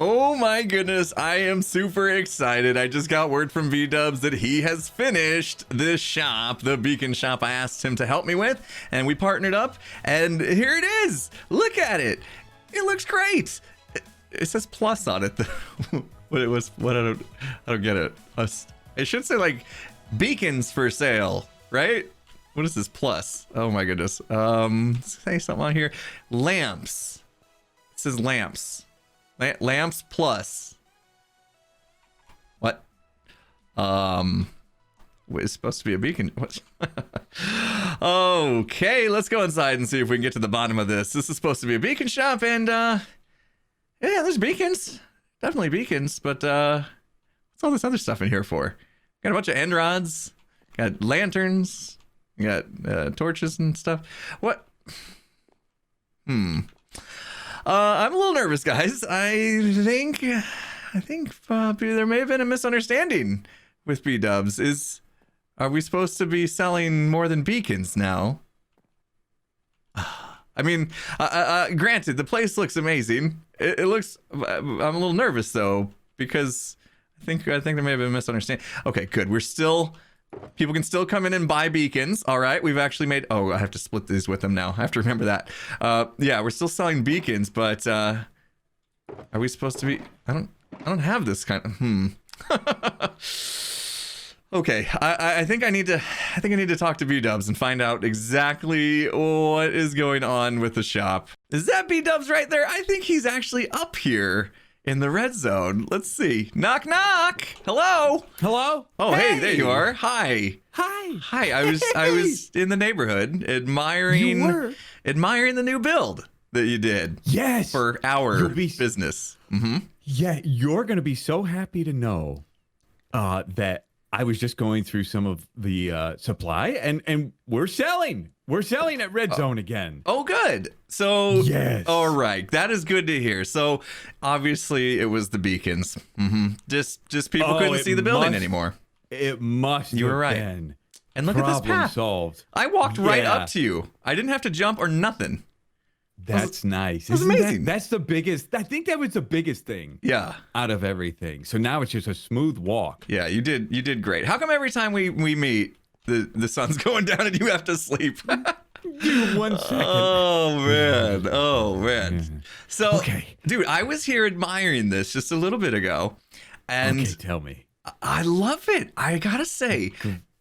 Oh my goodness, I am super excited. I just got word from Bdubs that he has finished this shop, the beacon shop I asked him to help me with, and we partnered up, and here it is. Look at it. It looks great. It says plus on it. What I don't get it. It should say like beacons for sale, right? What is this plus? Oh my goodness. Say something on here. Lamps. It says lamps. Lamps plus. What? It's supposed to be a beacon. What? Okay, let's go inside and see if we can get to the bottom of this. This is supposed to be a beacon shop, and yeah, there's beacons. Definitely beacons, but what's all this other stuff in here for? Got a bunch of end rods, got lanterns, got torches and stuff. What? I'm a little nervous, guys. I think there may have been a misunderstanding with Bdubs. Are we supposed to be selling more than beacons now? I mean, granted, the place looks amazing. It looks. I'm a little nervous though because I think there may have been a misunderstanding. Okay, good. People can still come in and buy beacons. All right, we've actually made. Oh, I have to split these with them now. I have to remember that. Yeah, we're still selling beacons, but are we supposed to be? I don't have this kind of. Okay, I think I need to talk to Bdubs and find out exactly what is going on with the shop. Is that Bdubs right there? I think he's actually up here in the red zone. Let's see. Knock knock. Hello. Hello. Oh, hey, there you are. Hi. Hi. I was in the neighborhood admiring the new build that you did. Yes. For our business. Mm-hmm. Yeah, you're gonna be so happy to know that I was just going through some of the supply, and we're selling. We're selling at Red Zone again. Oh, good. So, yes. All right. That is good to hear. So, obviously, it was the beacons. Mm-hmm. Just people couldn't see the building anymore. It must. You were right. Been. And look at this path. Solved. I walked right up to you. I didn't have to jump or nothing. That's nice. That's amazing. That's the biggest. I think that was the biggest thing. Yeah. Out of everything. So now it's just a smooth walk. Yeah, you did great. How come every time we meet, the sun's going down and you have to sleep? Dude, 1 second. Oh man. So, okay. Dude, I was here admiring this just a little bit ago, and okay, tell me. I love it. I gotta say.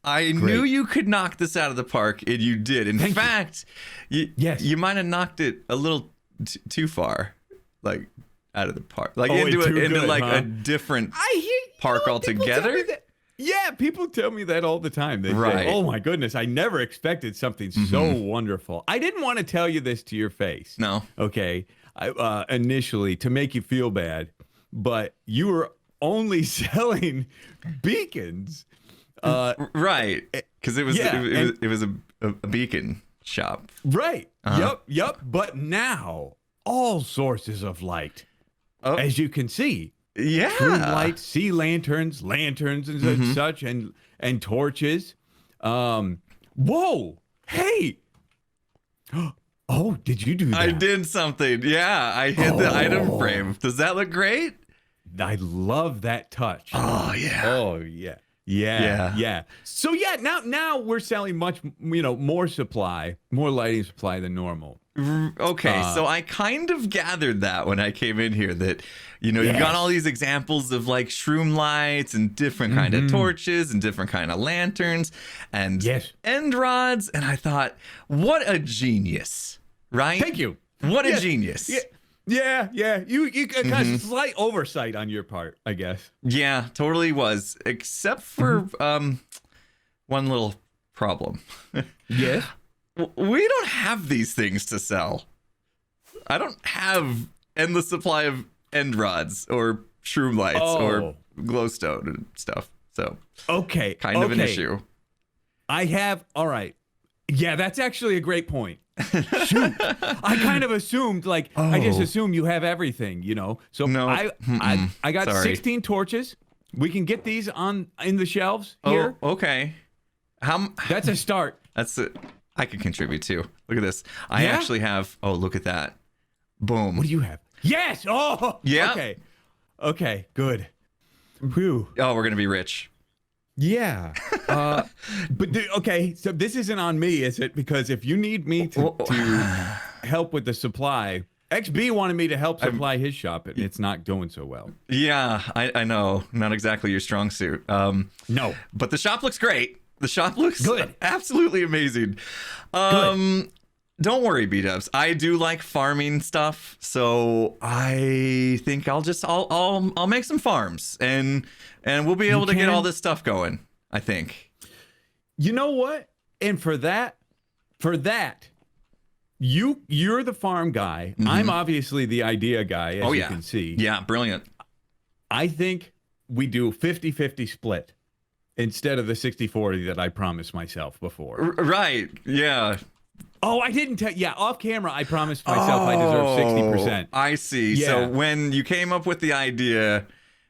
I knew you could knock this out of the park, and you did. In fact, you might have knocked it a little too far, like out of the park, like into a different park altogether. Yeah, people tell me that all the time. They say, "Oh my goodness, I never expected something so wonderful." I didn't want to tell you this to your face. No. Okay. Initially, to make you feel bad, but you were only selling beacons. Right, because it was a beacon shop. Right. Yep. But now all sources of light, as you can see. Yeah. True light, sea lanterns, and such, and torches. Whoa. Hey. Oh, did you do that? I did something. Yeah, I hit the item frame. Does that look great? I love that touch. Oh yeah. Oh yeah. Yeah. So yeah, now we're selling much, more supply, more lighting supply than normal. Okay, so I kind of gathered that when I came in here that, you got all these examples of like shroom lights and different kind of torches and different kind of lanterns and end rods, and I thought, what a genius, right? Thank you. What a genius. Yeah. You got slight oversight on your part, I guess. Yeah, totally was, except for one little problem. Yes. We don't have these things to sell. I don't have endless supply of end rods or shroom lights or glowstone and stuff. So kind of an issue. I have. All right. Yeah, that's actually a great point. Shoot, I kind of assumed, I just assume you have everything, So no. I got 16 torches. We can get these in the shelves here. Oh, okay. That's a start. That's it. I can contribute too. Look at this. I actually have. Oh, look at that. Boom. What do you have? Yes. Oh. Yeah. Okay. Okay, good. Whew. Oh, we're gonna be rich. Yeah. Okay, so this isn't on me, is it? Because if you need me to help with the supply, XB wanted me to help supply his shop, and it's not going so well. Yeah, I know. Not exactly your strong suit. No. But the shop looks great. The shop looks good. Absolutely amazing. Good. Don't worry, Bdubs. I do like farming stuff, so I think I'll make some farms and we'll be able to get all this stuff going, I think. You know what? And for that, you're the farm guy. Mm-hmm. I'm obviously the idea guy, as you can see. Yeah, brilliant. I think we do 50-50 split instead of the 60-40 that I promised myself before. Right. Yeah. Oh, I didn't tell. Yeah, off camera, I promised myself I deserve 60%. I see. Yeah. So when you came up with the idea,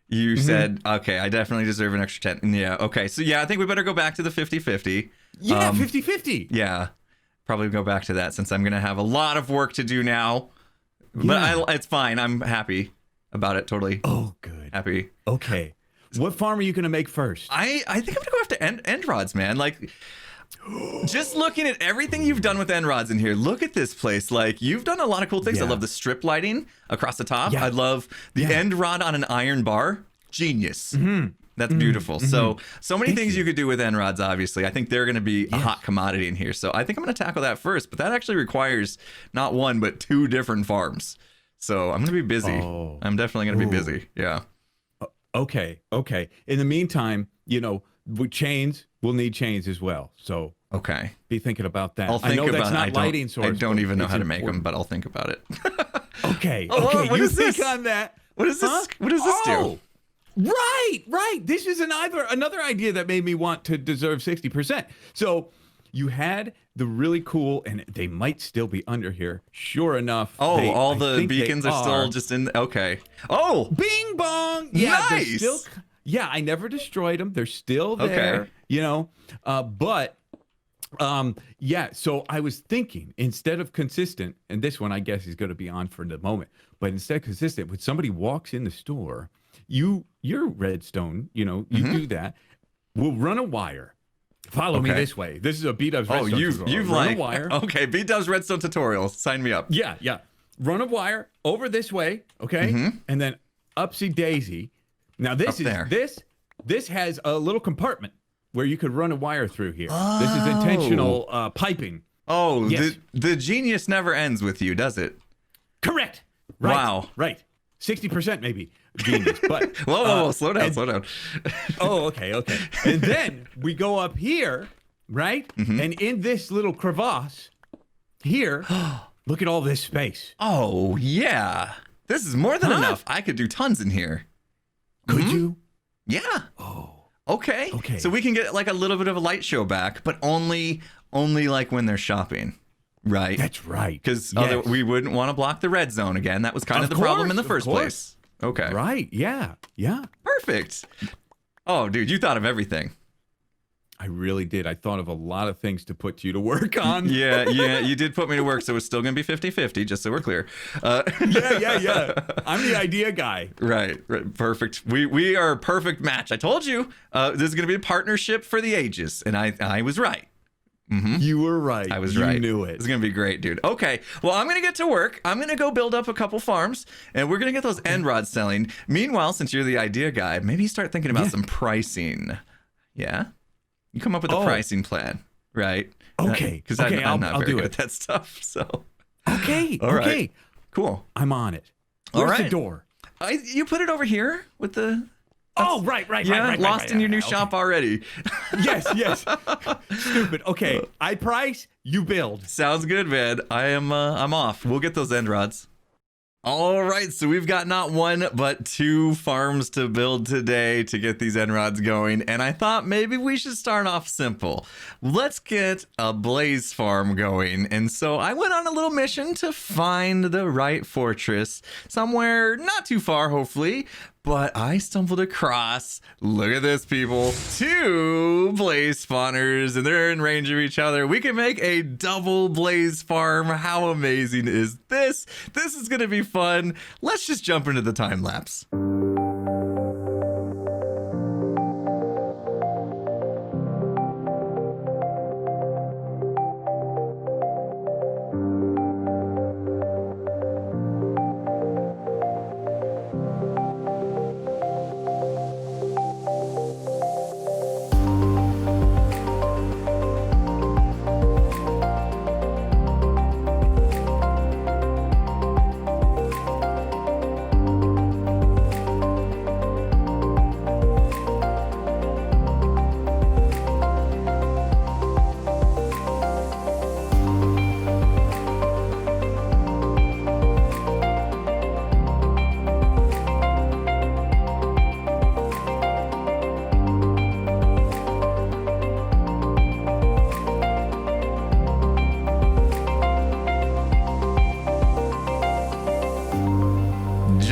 you said, okay, I definitely deserve an extra 10. Yeah, okay. So yeah, I think we better go back to the 50-50. Yeah, 50-50. Yeah, probably go back to that since I'm going to have a lot of work to do now. But it's fine. I'm happy about it, totally. Oh, good. Happy. Okay. What farm are you going to make first? I think I'm going to go after end rods, man. Like... Just looking at everything you've done with end rods in here, look at this place. Like, you've done a lot of cool things. Yeah. I love the strip lighting across the top. Yeah. I love the end rod on an iron bar. Genius. That's beautiful. So many things you could do with end rods, obviously. I think they're going to be a hot commodity in here. So I think I'm going to tackle that first. But that actually requires not one, but 2 different farms. So I'm going to be busy. Oh. I'm definitely going to be busy. Yeah. Okay. In the meantime, we'll need chains as well. So okay, be thinking about that. I'll think I know about that's not it. lighting source. I don't even know how to important. make them, but I'll think about it. Okay. What you is think this? on that. What does this? Huh? What does this do? Right. This is another idea that made me want to deserve 60%. So you had the really cool, and they might still be under here. Sure enough. Oh, all the beacons are still just in. Okay. Oh, bing bong. Yeah, nice. I never destroyed them. They're still there. Okay. So I was thinking, instead of consistent, and this one I guess is going to be on for the moment, but instead of consistent, when somebody walks in the store, you're redstone, you do that. We'll run a wire. Follow me this way. This is a Bdubs redstone tutorial. You've run like a wire. Okay, Bdubs redstone tutorial. Sign me up. Yeah. Run a wire over this way, okay? And then upsy daisy. Now this has a little compartment where you could run a wire through here. Oh. This is intentional piping. Oh, yes. The genius never ends with you, does it? Correct. Right. Wow. Right. 60% maybe genius, but whoa, slow down. Oh, okay. And then we go up here, right? And in this little crevasse here, look at all this space. Oh yeah, this is more than enough. I could do tons in here. Could you? Yeah. Oh. Okay. So we can get like a little bit of a light show back, but only like when they're shopping. Right. That's right. Because we wouldn't want to block the red zone again. That was kind of the problem in the first place. Okay. Right. Yeah. Perfect. Oh, dude, you thought of everything. I really did. I thought of a lot of things to put you to work on. Yeah, you did put me to work, so it's still going to be 50-50, just so we're clear. Yeah. I'm the idea guy. Right. Perfect. We are a perfect match. I told you this is going to be a partnership for the ages, and I was right. You were right. I was right. You knew it. It's going to be great, dude. Okay. Well, I'm going to get to work. I'm going to go build up a couple farms, and we're going to get those end rods selling. Meanwhile, since you're the idea guy, maybe you start thinking about some pricing. Yeah? You come up with a pricing plan, right? Okay. Because I'm not I'll very do good it. at that stuff, so. Okay. All right. Cool. I'm on it. Where's the door? You put it over here with the... Oh, right. Yeah, lost in your new shop already. Yes. Stupid. Okay, I price, you build. Sounds good, man. I'm off. We'll get those end rods. All right, so we've got not one but 2 farms to build today to get these end rods going, and I thought maybe we should start off simple. Let's get a blaze farm going, and so I went on a little mission to find the right fortress somewhere not too far, hopefully. But I stumbled across, look at this, people, 2 blaze spawners, and they're in range of each other. We can make a double blaze farm. How amazing is this? This is going to be fun. Let's just jump into the time lapse.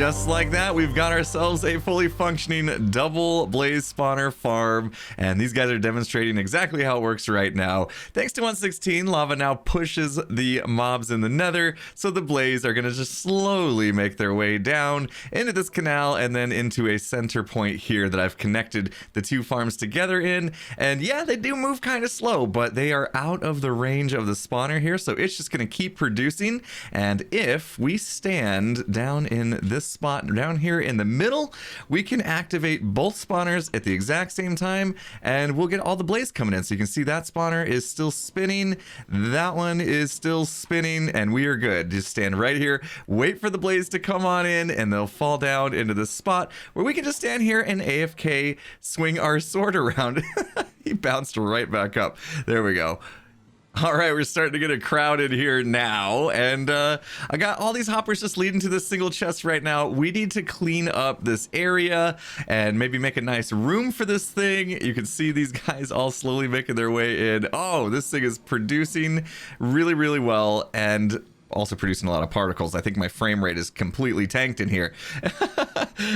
just like that, we've got ourselves a fully functioning double blaze spawner farm, and these guys are demonstrating exactly how it works right now. Thanks to 116, lava now pushes the mobs in the nether, so the blaze are going to just slowly make their way down into this canal and then into a center point here that I've connected the two farms together in. And yeah, they do move kind of slow, but they are out of the range of the spawner here, so it's just going to keep producing. And if we stand down in this spot down here in the middle, we can activate both spawners at the exact same time, and we'll get all the blaze coming in. So you can see that spawner is still spinning, that one is still spinning, and we are good. Just stand right here, wait for the blaze to come on in, and they'll fall down into the spot where we can just stand here and AFK swing our sword around. He bounced right back up. There we go. All right, we're starting to get a crowd in here now, and I got all these hoppers just leading to this single chest right now. We need to clean up this area and maybe make a nice room for this thing. You can see these guys all slowly making their way in. Oh, this thing is producing really, really well, and also producing a lot of particles. I think my frame rate is completely tanked in here.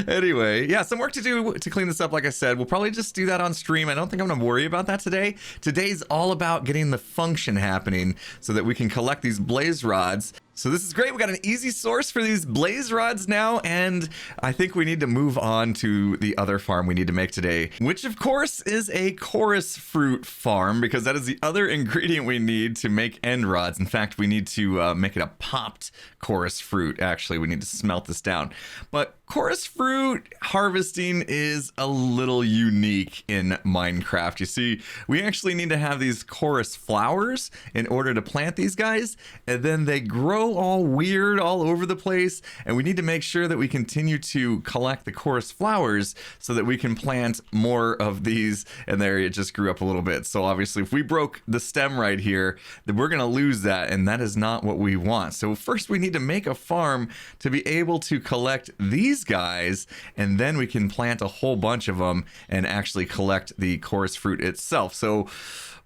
Anyway, yeah, some work to do to clean this up. Like I said, we'll probably just do that on stream. I don't think I'm gonna worry about that today. Today's all about getting the function happening so that we can collect these blaze rods. So this is great. We got an easy source for these blaze rods now, and I think we need to move on to the other farm we need to make today, which of course is a chorus fruit farm, because that is the other ingredient we need to make end rods. In fact, we need to make it a popped chorus fruit. Actually, we need to smelt this down. But chorus fruit harvesting is a little unique in Minecraft. You see, we actually need to have these chorus flowers in order to plant these guys, and then they grow all weird all over the place, and we need to make sure that we continue to collect the chorus flowers so that we can plant more of these. And there, it just grew up a little bit. So obviously if we broke the stem right here, then we're gonna lose that, and that is not what we want. So first we need to make a farm to be able to collect these guys, and then we can plant a whole bunch of them and actually collect the chorus fruit itself. So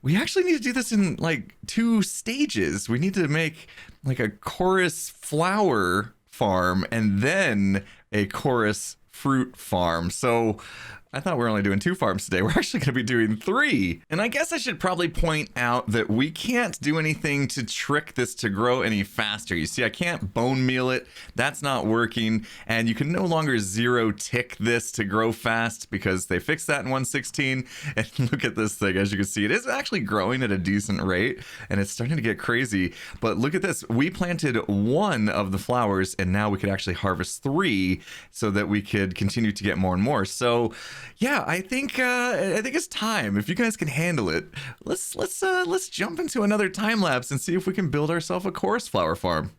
we actually need to do this in like 2 stages. We need to make like a chorus flower farm and then a chorus fruit farm. So I thought we were only doing 2 farms today. We're actually going to be doing 3. And I guess I should probably point out that we can't do anything to trick this to grow any faster. You see, I can't bone meal it. That's not working. And you can no longer 0 tick this to grow fast, because they fixed that in 116. And look at this thing. As you can see, it is actually growing at a decent rate, and it's starting to get crazy. But look at this. We planted 1 of the flowers, and now we could actually harvest 3 so that we could continue to get more and more. So yeah, I think it's time. If you guys can handle it, let's jump into another time lapse and see if we can build ourselves a chorus flower farm.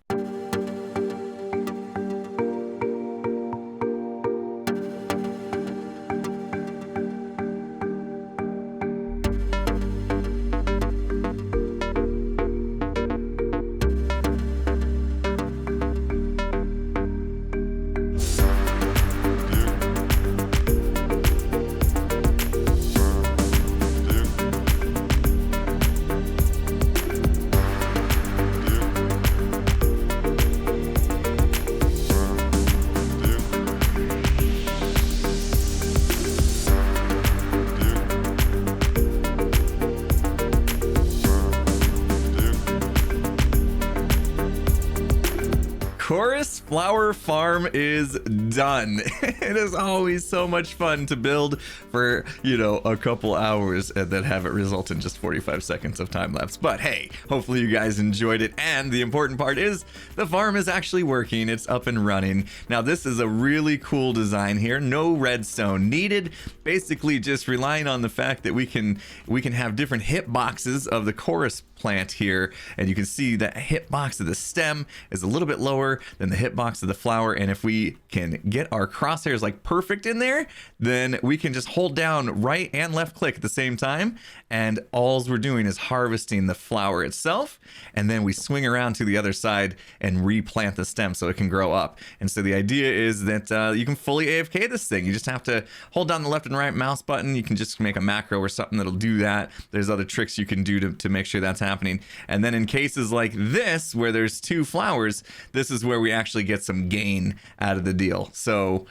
Chorus flower farm is done. It is always so much fun to build for, you know, a couple hours and then have it result in just 45 seconds of time lapse. But hey, hopefully you guys enjoyed it. And the important part is the farm is actually working. It's up and running. Now this is a really cool design here. No redstone needed. Basically just relying on the fact that we can have different hitboxes of the chorus plant here, and you can see that hitbox of the stem is a little bit lower than the hitbox of the flower. And if we can get our crosshairs like perfect in there, then we can just hold down right and left click at the same time, and all we're doing is harvesting the flower itself, and then we swing around to the other side and replant the stem so it can grow up. And so the idea is that you can fully AFK this thing. You just have to hold down the left and right mouse button. You can just make a macro or something that'll do that. There's other tricks you can do to make sure that's happening. And then in cases like this, where there's 2 flowers, this is where we actually get some gain out of the deal. So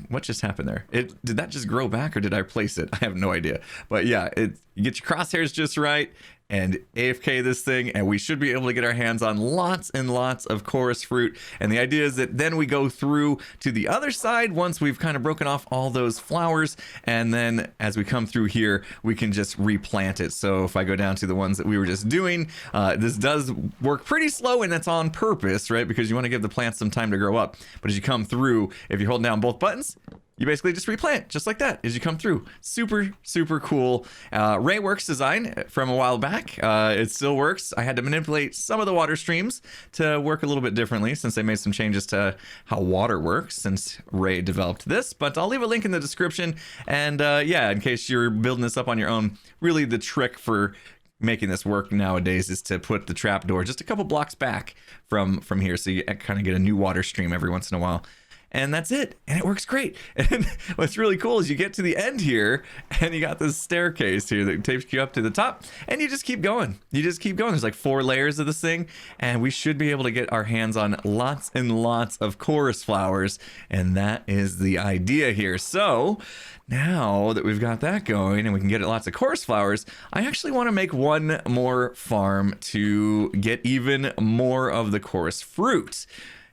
what just happened there? Did that just grow back or did I place it? I have no idea. But yeah, you get your crosshairs just right and AFK this thing, and we should be able to get our hands on lots and lots of chorus fruit. And the idea is that then we go through to the other side once we've kind of broken off all those flowers, and then as we come through here, we can just replant it. So if I go down to the ones that we were just doing, this does work pretty slow, and that's on purpose, right? Because you want to give the plants some time to grow up. But as you come through, if you hold down both buttons, you basically just replant just like that as you come through. Super, super cool. RaysWorks design from a while back. It still works. I had to manipulate some of the water streams to work a little bit differently since they made some changes to how water works since Ray developed this. But I'll leave a link in the description. And yeah, in case you're building this up on your own, really the trick for making this work nowadays is to put the trapdoor just a couple blocks back from here, so you kind of get a new water stream every once in a while. And that's it. And it works great. And what's really cool is you get to the end here and you got this staircase here that takes you up to the top, and you just keep going. You just keep going. There's like 4 layers of this thing, and we should be able to get our hands on lots and lots of chorus flowers. And that is the idea here. So now that we've got that going and we can get lots of chorus flowers, I actually want to make one more farm to get even more of the chorus fruit,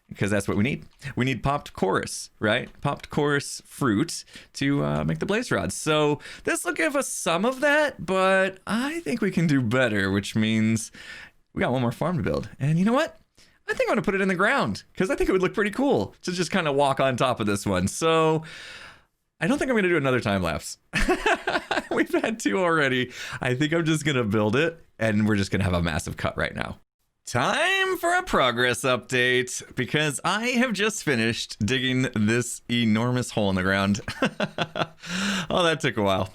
because that's what we need. We need popped chorus, right? Popped chorus fruit to make the blaze rods. So this will give us some of that, but I think we can do better, which means we got one more farm to build. And you know what? I think I'm gonna put it in the ground because I think it would look pretty cool to just kind of walk on top of this one. So I don't think I'm gonna do another time lapse. We've had 2 already. I think I'm just gonna build it and we're just gonna have a massive cut right now. Time for a progress update, because I have just finished digging this enormous hole in the ground. Oh, that took a while.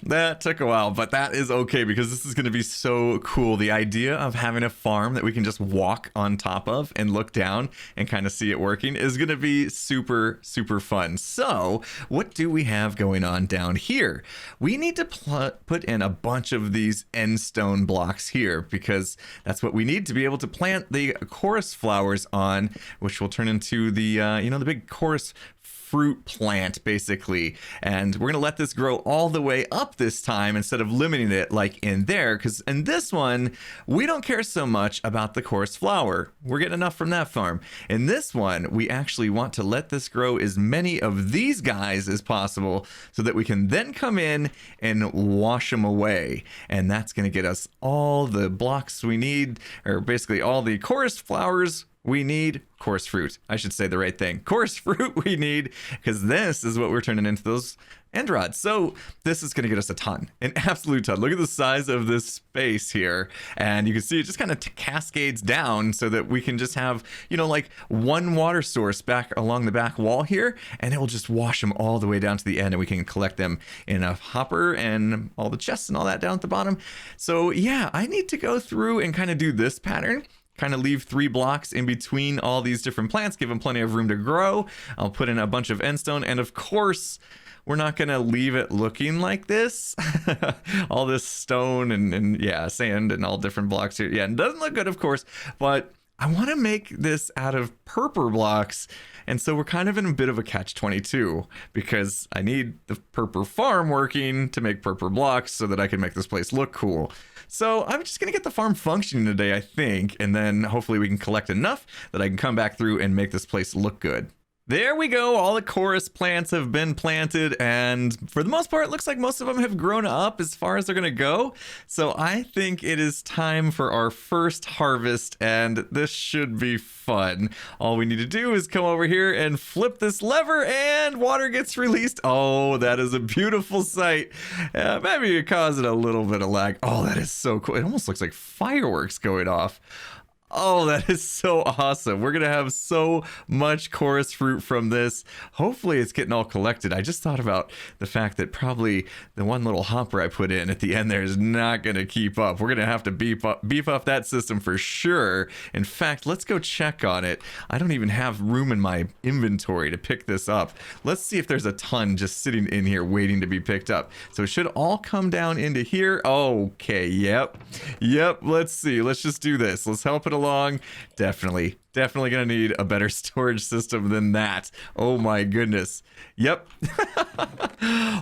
But that is okay, because this is going to be so cool. The idea of having a farm that we can just walk on top of and look down and kind of see it working is going to be super, super fun. So what do we have going on down here? We need to put in a bunch of these end stone blocks here, because that's what we need to be able to plant the chorus flowers on, which will turn into the the big chorus fruit plant basically. And we're gonna let this grow all the way up this time instead of limiting it like in there, because in this one we don't care so much about the chorus flower. We're getting enough from that farm. In this one we actually want to let this grow as many of these guys as possible so that we can then come in and wash them away, and that's going to get us all the blocks we need, or basically all the chorus flowers we need. Chorus fruit, I should say the right thing. Chorus fruit we need, because this is what we're turning into those end rods. So this is going to get us a ton, an absolute ton. Look at the size of this space here, and you can see it just kind of cascades down so that we can just have, like one water source back along the back wall here, and it will just wash them all the way down to the end, and we can collect them in a hopper and all the chests and all that down at the bottom. So yeah, I need to go through and kind of do this pattern. Kind of leave 3 blocks in between all these different plants, give them plenty of room to grow. I'll put in a bunch of endstone, and of course we're not gonna leave it looking like this. All this stone and yeah, sand and all different blocks here. Yeah, it doesn't look good, of course, but I want to make this out of purple blocks. And so we're kind of in a bit of a catch-22, because I need the purple farm working to make purple blocks so that I can make this place look cool. So I'm just going to get the farm functioning today, I think, and then hopefully we can collect enough that I can come back through and make this place look good. There we go. All the chorus plants have been planted, and for the most part, it looks like most of them have grown up as far as they're going to go. So I think it is time for our first harvest, and this should be fun. All we need to do is come over here and flip this lever, and water gets released. Oh, that is a beautiful sight. Maybe it caused a little bit of lag. Oh, that is so cool. It almost looks like fireworks going off. Oh, that is so awesome. We're going to have so much chorus fruit from this. Hopefully it's getting all collected. I just thought about the fact that probably the one little hopper I put in at the end there is not going to keep up. We're going to have to beef up that system for sure. In fact, let's go check on it. I don't even have room in my inventory to pick this up. Let's see if there's a ton just sitting in here waiting to be picked up. So it should all come down into here. Okay, yep. Let's see. Let's just do this. Let's help it along. along. Definitely gonna need a better storage system than that. Oh my goodness. Yep.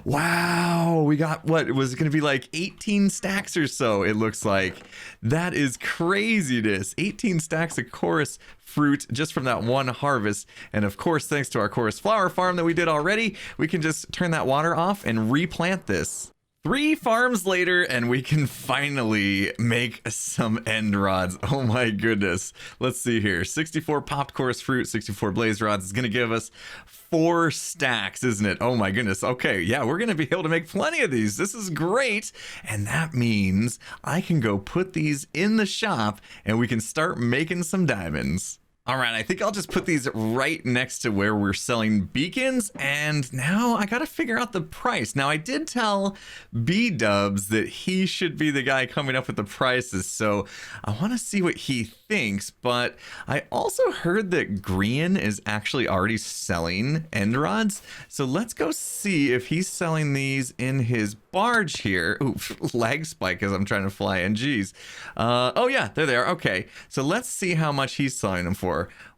Wow, we got, what was it gonna be, like 18 stacks or so, it looks like. That is craziness. 18 stacks of chorus fruit just from that one harvest. And of course, thanks to our chorus flower farm that we did already, we can just turn that water off and replant this. 3 farms later, and we can finally make some end rods. Oh my goodness. Let's see here. 64 popped chorus fruit, 64 blaze rods is going to give us 4 stacks, isn't it? Oh my goodness. Okay, yeah, we're going to be able to make plenty of these. This is great. And that means I can go put these in the shop and we can start making some diamonds. All right, I think I'll just put these right next to where we're selling beacons, and now I gotta figure out the price. Now, I did tell Bdubs that he should be the guy coming up with the prices, so I want to see what he thinks, but I also heard that Grian is actually already selling end rods, so let's go see if he's selling these in his barge here. Ooh, lag spike as I'm trying to fly in, geez. Oh yeah, they're there, okay. So let's see how much he's selling them for.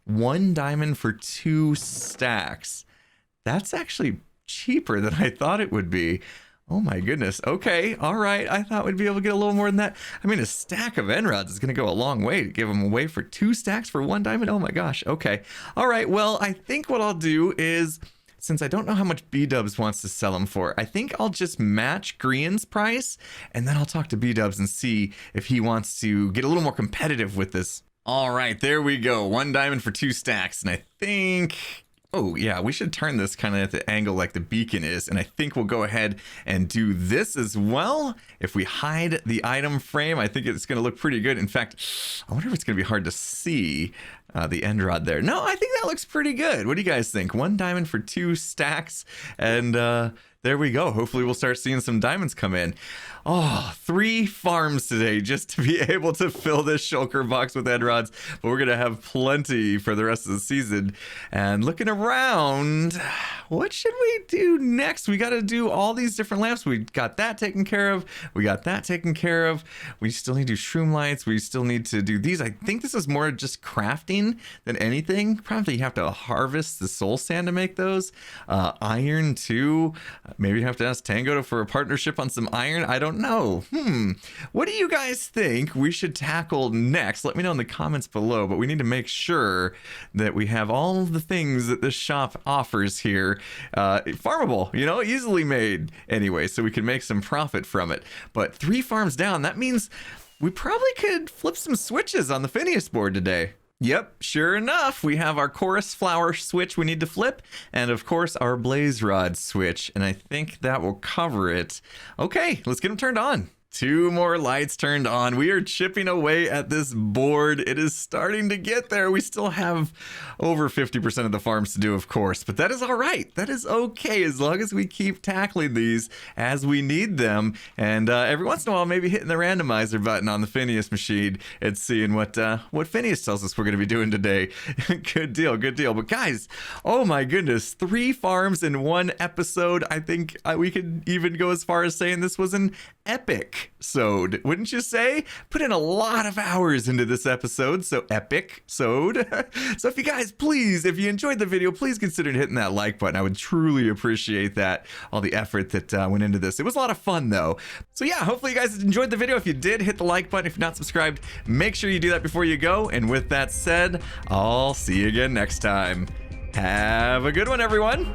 1 diamond for 2 stacks. That's actually cheaper than I thought it would be. Oh my goodness. Okay, all right. I thought we'd be able to get a little more than that. I mean, a stack of end rods is going to go a long way to give them away for 2 stacks for 1 diamond. Oh my gosh. Okay. All right. Well, I think what I'll do is, since I don't know how much Bdubs wants to sell them for, I think I'll just match Grian's price, and then I'll talk to Bdubs and see if he wants to get a little more competitive with this. All right, there we go. 1 diamond for 2 stacks. And I think, oh yeah, we should turn this kind of at the angle like the beacon is. And I think we'll go ahead and do this as well. If we hide the item frame, I think it's going to look pretty good. In fact, I wonder if it's going to be hard to see the end rod there. No, I think that looks pretty good. What do you guys think? 1 diamond for 2 stacks. And there we go. Hopefully we'll start seeing some diamonds come in. Oh, 3 farms today just to be able to fill this shulker box with end rods, but we're gonna have plenty for the rest of the season. And looking around, what should we do next? We got to do all these different lamps. We got that taken care of. We got that taken care of. We still need to do shroom lights. We still need to do these. I think this is more just crafting than anything. Probably you have to harvest the soul sand to make those. Iron too. Maybe you have to ask Tango for a partnership on some iron. I don't know. What do you guys think we should tackle next? Let me know in the comments below, but we need to make sure that we have all of the things that this shop offers here farmable, you know, easily made anyway, so we can make some profit from it. But 3 farms down, that means we probably could flip some switches on the Phineas board today. Yep, sure enough, we have our chorus flower switch we need to flip, and of course our blaze rod switch, and I think that will cover it. Okay, let's get them turned on. 2 more lights turned on. We are chipping away at this board. It is starting to get there. We still have over 50% of the farms to do, of course, but that is all right. That is okay as long as we keep tackling these as we need them. And every once in a while, maybe hitting the randomizer button on the Phineas machine and seeing what Phineas tells us we're going to be doing today. Good deal, good deal. But guys, oh my goodness, 3 farms in 1 episode. I think we could even go as far as saying this was an EPICSODE, wouldn't you say? Put in a lot of hours into this episode, so EPICSODE. So if you guys, please, if you enjoyed the video, please consider hitting that like button. I would truly appreciate that, all the effort that went into this. It was a lot of fun though. So yeah, hopefully you guys enjoyed the video. If you did, hit the like button. If you're not subscribed, make sure you do that before you go. And with that said, I'll see you again next time. Have a good one, everyone.